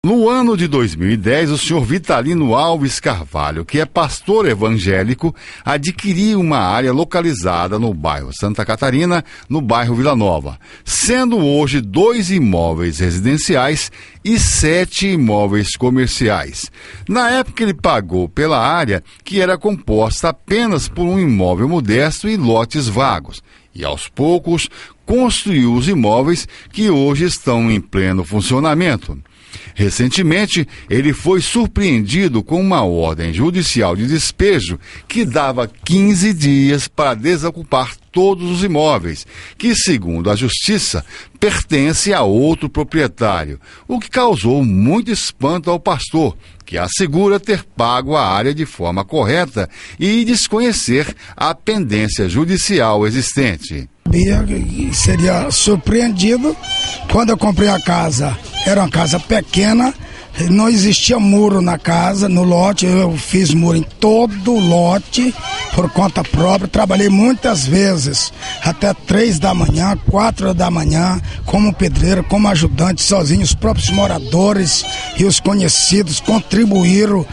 No ano de 2010, o senhor Vitalino Alves Carvalho, que é pastor evangélico, adquiriu uma área localizada no bairro Santa Catarina, no bairro Vila Nova, sendo hoje 2 imóveis residenciais e 7 imóveis comerciais. Na época, ele pagou pela área, que era composta apenas por um imóvel modesto e lotes vagos, e aos poucos construiu os imóveis que hoje estão em pleno funcionamento. Recentemente, ele foi surpreendido com uma ordem judicial de despejo que dava 15 dias para desocupar todos os imóveis, que, segundo a Justiça, pertence a outro proprietário, o que causou muito espanto ao pastor, que assegura ter pago a área de forma correta e desconhecer a pendência judicial existente. Seria surpreendido quando eu comprei a casa. Era uma casa pequena, não existia muro na casa, no lote. Eu fiz muro em todo o lote por conta própria. Trabalhei muitas vezes, até 3 da manhã, 4 da manhã, como pedreiro, como ajudante, sozinho. Os próprios moradores e os conhecidos contribuíram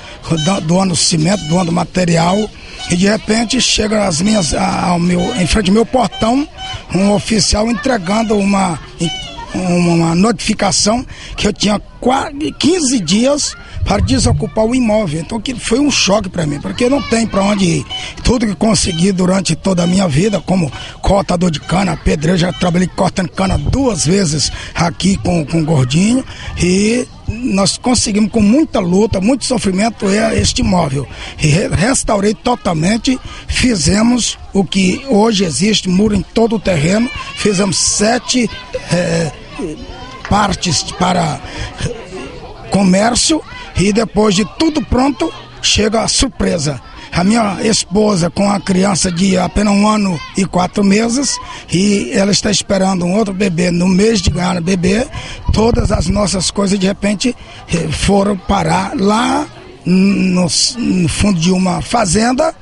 doando cimento, doando material. E de repente chega em frente ao meu portão, um oficial entregando uma notificação que eu tinha 15 dias para desocupar o imóvel. Então que foi um choque para mim, porque não tem para onde ir. Tudo que consegui durante toda a minha vida, como cortador de cana, pedreiro, já trabalhei cortando cana 2 vezes aqui com o Gordinho, e nós conseguimos com muita luta, muito sofrimento este imóvel. E restaurei totalmente, fizemos o que hoje existe, muro em todo o terreno, fizemos 7 partes para comércio, e depois de tudo pronto, chega a surpresa. A minha esposa com a criança de apenas 1 ano e 4 meses, e ela está esperando um outro bebê no mês de ganhar bebê. Todas as nossas coisas de repente foram parar lá no fundo de uma fazenda,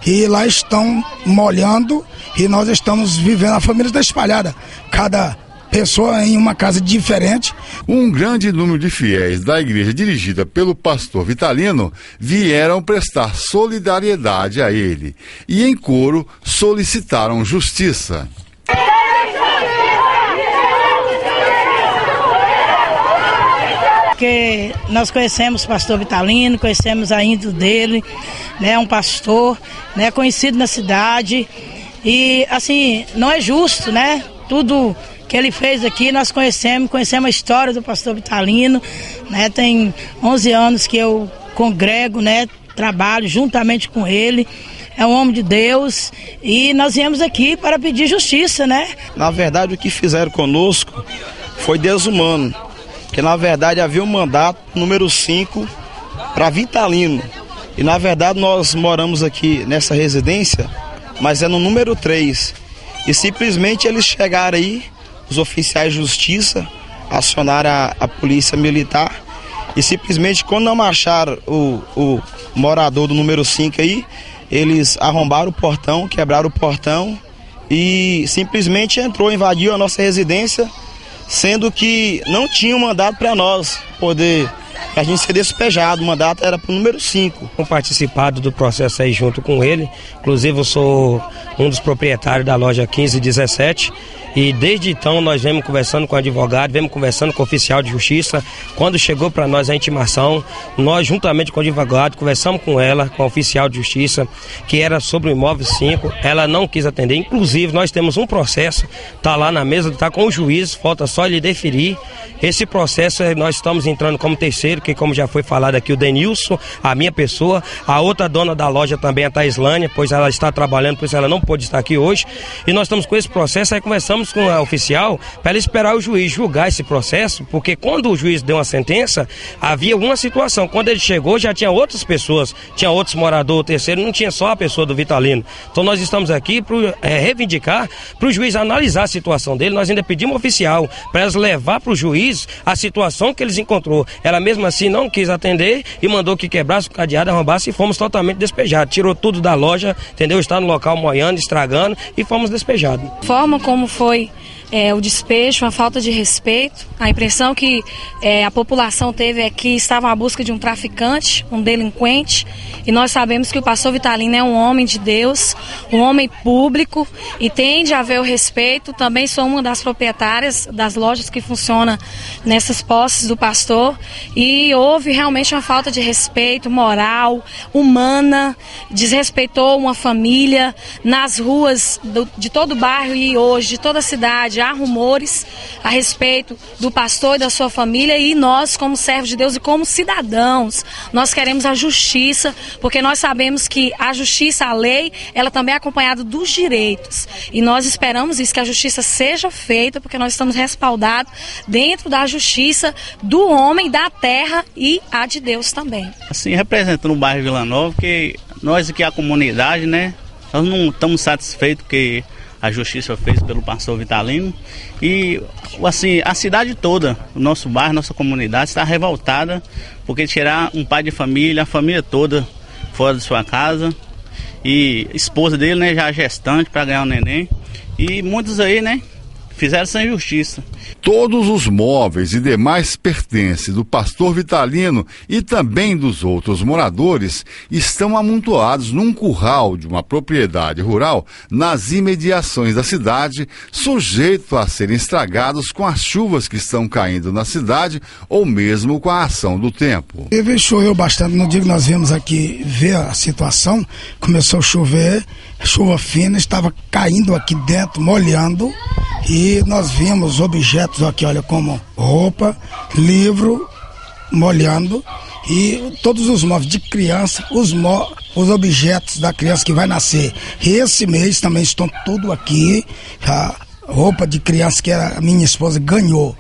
e lá estão molhando, e nós estamos vivendo, a família está espalhada, cada pessoa em uma casa diferente. Um grande número de fiéis da igreja dirigida pelo pastor Vitalino vieram prestar solidariedade a ele e, em coro, solicitaram justiça. Porque nós conhecemos o pastor Vitalino, conhecemos a índole dele, né, um pastor, né, conhecido na cidade, e assim, não é justo, né, tudo que ele fez aqui, nós conhecemos a história do pastor Vitalino, né? Tem 11 anos que eu congrego, né? Trabalho juntamente com ele, é um homem de Deus, e nós viemos aqui para pedir justiça, né? Na verdade, o que fizeram conosco foi desumano, porque na verdade havia um mandato número 5 para Vitalino, e na verdade nós moramos aqui nessa residência, mas é no número 3, e simplesmente eles chegaram aí, os oficiais de justiça acionaram a polícia militar, e simplesmente quando não acharam o morador do número 5 aí, eles arrombaram o portão, quebraram o portão e simplesmente invadiu a nossa residência, sendo que não tinha um mandato para nós poder, a gente ser despejado. O mandato era para o número 5. Tenho participado do processo aí junto com ele, inclusive eu sou um dos proprietários da loja 1517, e desde então nós vemos conversando com o advogado, vemos conversando com o oficial de justiça. Quando chegou para nós a intimação, nós juntamente com o advogado conversamos com ela, com o oficial de justiça, que era sobre o imóvel 5, ela não quis atender. Inclusive nós temos um processo, está lá na mesa, está com o juiz, falta só ele deferir. Esse processo nós estamos entrando como terceiro, que como já foi falado aqui, o Denilson, a minha pessoa, a outra dona da loja também, a Taislânia, pois ela está trabalhando, por isso ela não pôde estar aqui hoje, e nós estamos com esse processo, aí conversamos com a oficial para ela esperar o juiz julgar esse processo, porque quando o juiz deu uma sentença, havia uma situação, quando ele chegou já tinha outras pessoas, tinha outros moradores, terceiro, não tinha só a pessoa do Vitalino. Então nós estamos aqui para reivindicar, para o juiz analisar a situação dele. Nós ainda pedimos oficial para elas levar para o juiz a situação que eles encontrou. Ela mesmo assim não quis atender e mandou que quebrasse o cadeado, arrombasse, e fomos totalmente despejados. Tirou tudo da loja, entendeu? Está no local moiando, estragando, e fomos despejados. A forma como foi o despejo, a falta de respeito. A impressão que a população teve é que estavam à busca de um traficante, um delinquente, e nós sabemos que o pastor Vitalino é um homem de Deus, um homem público, e tem de haver o respeito. Também sou uma das proprietárias das lojas que funcionam nessas posses do pastor, e houve realmente uma falta de respeito moral, humana, desrespeitou uma família nas ruas de todo o bairro e hoje de toda a cidade. Há rumores a respeito do pastor e da sua família, e nós, como servos de Deus e como cidadãos, nós queremos a justiça, porque nós sabemos que a justiça, a lei, ela também é acompanhada dos direitos, e nós esperamos isso, que a justiça seja feita, porque nós estamos respaldados dentro da justiça do homem, da terra e a de Deus também. Assim, representando o bairro Vila Nova, que nós aqui, a comunidade, né, nós não estamos satisfeitos que a justiça fez pelo pastor Vitalino, e assim, a cidade toda, o nosso bairro, nossa comunidade está revoltada, porque tirar um pai de família, a família toda fora de sua casa, e esposa dele, né, já gestante para ganhar um neném, e muitos aí, né, fizeram sem justiça. Todos os móveis e demais pertences do pastor Vitalino e também dos outros moradores estão amontoados num curral de uma propriedade rural nas imediações da cidade, sujeito a serem estragados com as chuvas que estão caindo na cidade ou mesmo com a ação do tempo. Choveu bastante no dia que nós viemos aqui ver a situação. Começou a chover, chuva fina, estava caindo aqui dentro, molhando, e nós vimos objetos aqui, olha, como roupa, livro, molhando, e todos os móveis de criança, os objetos da criança que vai nascer. E esse mês também estão tudo aqui, a roupa de criança que a minha esposa ganhou,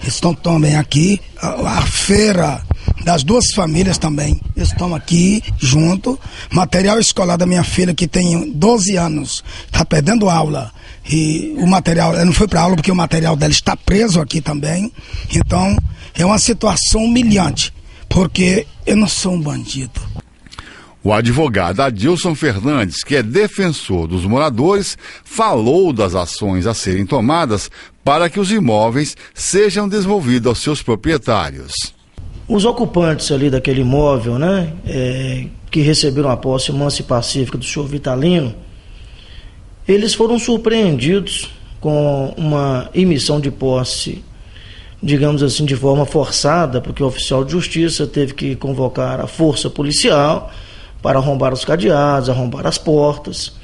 estão também aqui, a feira das duas famílias também estão aqui junto, material escolar da minha filha que tem 12 anos, está perdendo aula, e o material, ela não foi para aula porque o material dela está preso aqui também. Então é uma situação humilhante, porque eu não sou um bandido. O advogado Adilson Fernandes, que é defensor dos moradores, falou das ações a serem tomadas para que os imóveis sejam devolvidos aos seus proprietários. Os ocupantes ali daquele imóvel, né, que receberam a posse mansa e pacífica do senhor Vitalino, eles foram surpreendidos com uma emissão de posse, digamos assim, de forma forçada, porque o oficial de justiça teve que convocar a força policial para arrombar os cadeados, arrombar as portas,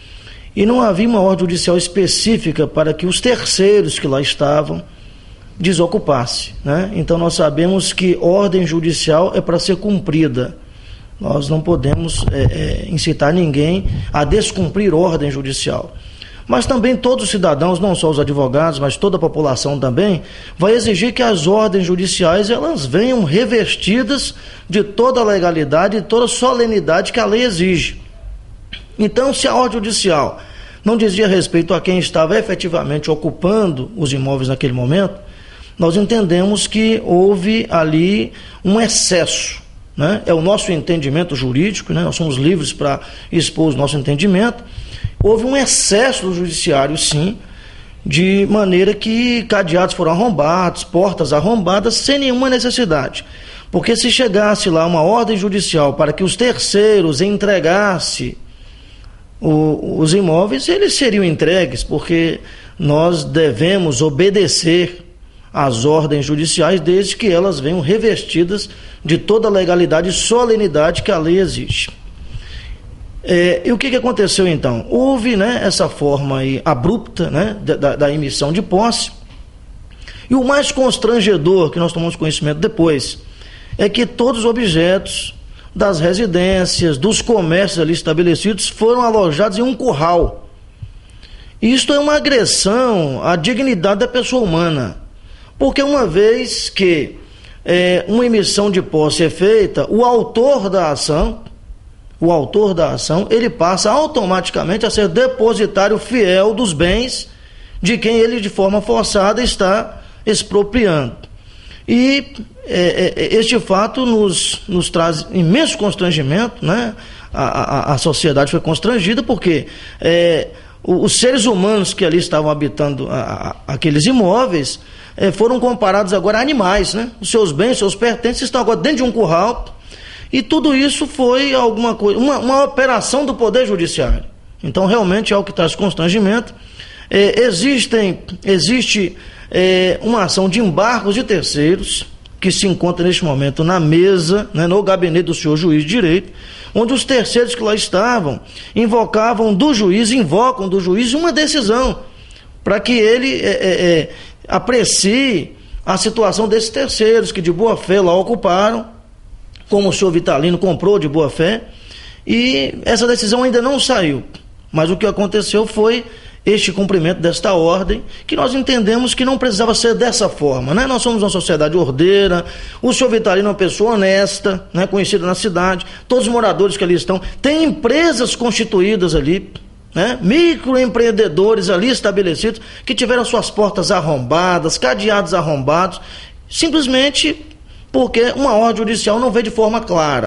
e não havia uma ordem judicial específica para que os terceiros que lá estavam desocupassem, né? Então nós sabemos que ordem judicial é para ser cumprida. Nós não podemos incitar ninguém a descumprir ordem judicial. Mas também todos os cidadãos, não só os advogados, mas toda a população também, vai exigir que as ordens judiciais elas venham revestidas de toda a legalidade e toda a solenidade que a lei exige. Então, se a ordem judicial não dizia respeito a quem estava efetivamente ocupando os imóveis naquele momento, nós entendemos que houve ali um excesso, né? É o nosso entendimento jurídico, né? Nós somos livres para expor o nosso entendimento. Houve um excesso do judiciário, sim, de maneira que cadeados foram arrombados, portas arrombadas, sem nenhuma necessidade. Porque se chegasse lá uma ordem judicial para que os terceiros entregassem os imóveis, eles seriam entregues, porque nós devemos obedecer às ordens judiciais, desde que elas venham revestidas de toda a legalidade e solenidade que a lei exige. E o que aconteceu então? Houve, né, essa forma aí abrupta, né, da emissão de posse, e o mais constrangedor, que nós tomamos conhecimento depois, é que todos os objetos das residências, dos comércios ali estabelecidos foram alojados em um curral. Isto é uma agressão à dignidade da pessoa humana, porque uma vez que uma emissão de posse é feita, o autor da ação, ele passa automaticamente a ser depositário fiel dos bens de quem ele de forma forçada está expropriando. E este fato nos traz imenso constrangimento, né? A sociedade foi constrangida porque os seres humanos que ali estavam habitando aqueles imóveis foram comparados agora a animais, né? Os seus bens, seus pertences estão agora dentro de um curral, e tudo isso foi alguma coisa, uma operação do Poder Judiciário. Então, realmente é algo que traz constrangimento. Existe uma ação de embargos de terceiros que se encontra neste momento na mesa, né, no gabinete do senhor juiz de direito, onde os terceiros que lá estavam invocam do juiz uma decisão para que ele aprecie a situação desses terceiros que de boa fé lá ocuparam, como o senhor Vitalino comprou de boa fé, e essa decisão ainda não saiu, mas o que aconteceu foi este cumprimento desta ordem, que nós entendemos que não precisava ser dessa forma, né? Nós somos uma sociedade ordeira, o senhor Vitalino é uma pessoa honesta, né? Conhecida na cidade, todos os moradores que ali estão, tem empresas constituídas ali, né? Microempreendedores ali estabelecidos, que tiveram suas portas arrombadas, cadeados arrombados, simplesmente porque uma ordem judicial não vê de forma clara.